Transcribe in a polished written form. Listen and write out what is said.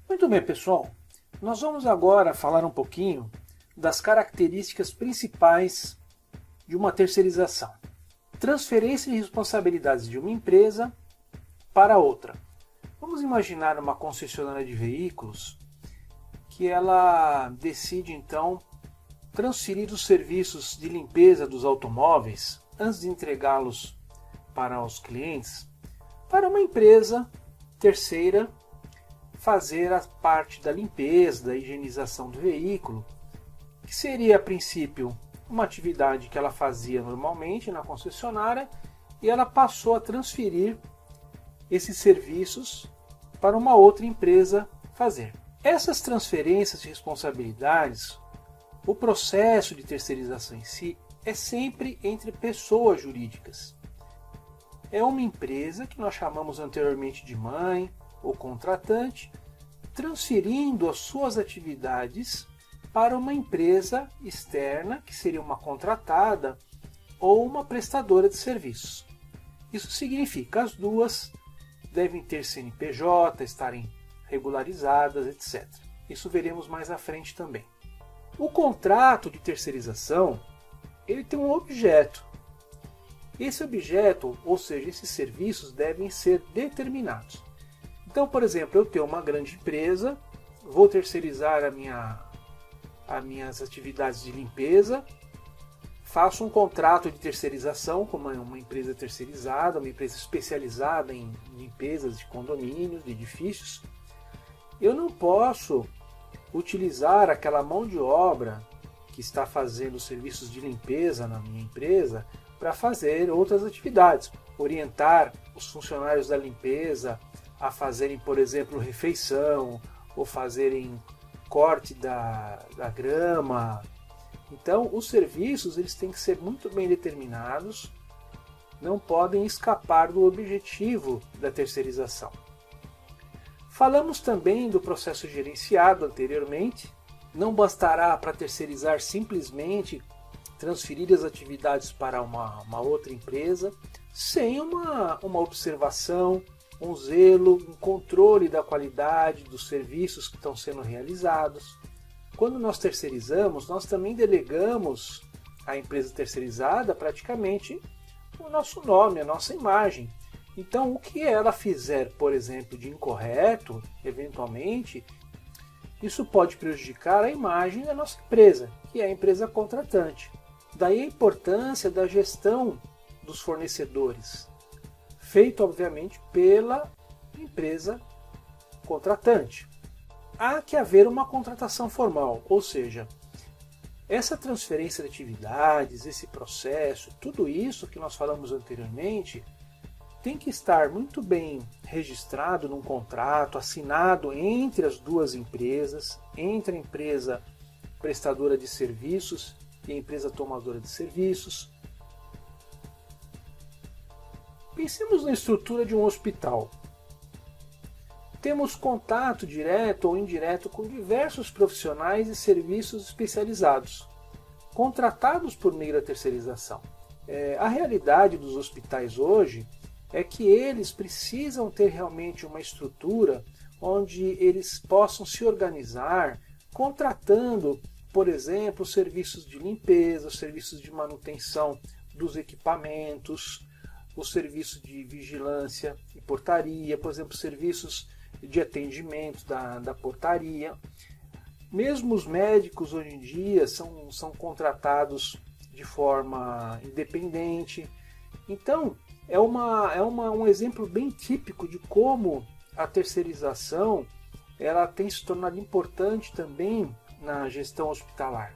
Muito bem, pessoal. Nós vamos agora falar um pouquinho das características principais de uma terceirização. Transferência de responsabilidades de uma empresa para outra. Vamos imaginar uma concessionária de veículos que ela decide então transferir os serviços de limpeza dos automóveis antes de entregá-los para os clientes para uma empresa terceira fazer a parte da limpeza, da higienização do veículo, que seria a princípio uma atividade que ela fazia normalmente na concessionária e ela passou a transferir esses serviços para uma outra empresa fazer. Essas transferências de responsabilidades, o processo de terceirização em si é sempre entre pessoas jurídicas. É uma empresa que nós chamamos anteriormente de mãe ou contratante, transferindo as suas atividades para uma empresa externa, que seria uma contratada ou uma prestadora de serviços. Isso significa que as duas devem ter CNPJ, estarem regularizadas, etc. Isso veremos mais à frente também. O contrato de terceirização, ele tem um objeto. Esse objeto, ou seja, esses serviços devem ser determinados. Então, por exemplo, eu tenho uma grande empresa, vou terceirizar as minhas atividades de limpeza, faço um contrato de terceirização com uma empresa terceirizada, uma empresa especializada em limpezas de condomínios, de edifícios. Eu não posso utilizar aquela mão de obra que está fazendo serviços de limpeza na minha empresa para fazer outras atividades, orientar os funcionários da limpeza a fazerem, por exemplo, refeição, ou fazerem corte da grama. Então, os serviços eles têm que ser muito bem determinados, não podem escapar do objetivo da terceirização. Falamos também do processo gerenciado anteriormente. Não bastará para terceirizar simplesmente transferir as atividades para uma outra empresa, sem uma observação, um zelo, um controle da qualidade dos serviços que estão sendo realizados. Quando nós terceirizamos, nós também delegamos à empresa terceirizada praticamente o nosso nome, a nossa imagem. Então, o que ela fizer, por exemplo, de incorreto, eventualmente, isso pode prejudicar a imagem da nossa empresa, que é a empresa contratante. Daí a importância da gestão dos fornecedores, feito, obviamente, pela empresa contratante. Há que haver uma contratação formal, ou seja, essa transferência de atividades, esse processo, tudo isso que nós falamos anteriormente, tem que estar muito bem registrado num contrato, assinado entre as duas empresas, entre a empresa prestadora de serviços e a empresa tomadora de serviços. Pensemos na estrutura de um hospital. Temos contato direto ou indireto com diversos profissionais e serviços especializados, contratados por meio da terceirização. A realidade dos hospitais hoje é que eles precisam ter realmente uma estrutura onde eles possam se organizar, contratando, por exemplo, serviços de limpeza, serviços de manutenção dos equipamentos, os serviços de vigilância e portaria, por exemplo, serviços de atendimento da portaria. Mesmo os médicos hoje em dia são contratados de forma independente. Então, é um exemplo bem típico de como a terceirização ela tem se tornado importante também na gestão hospitalar.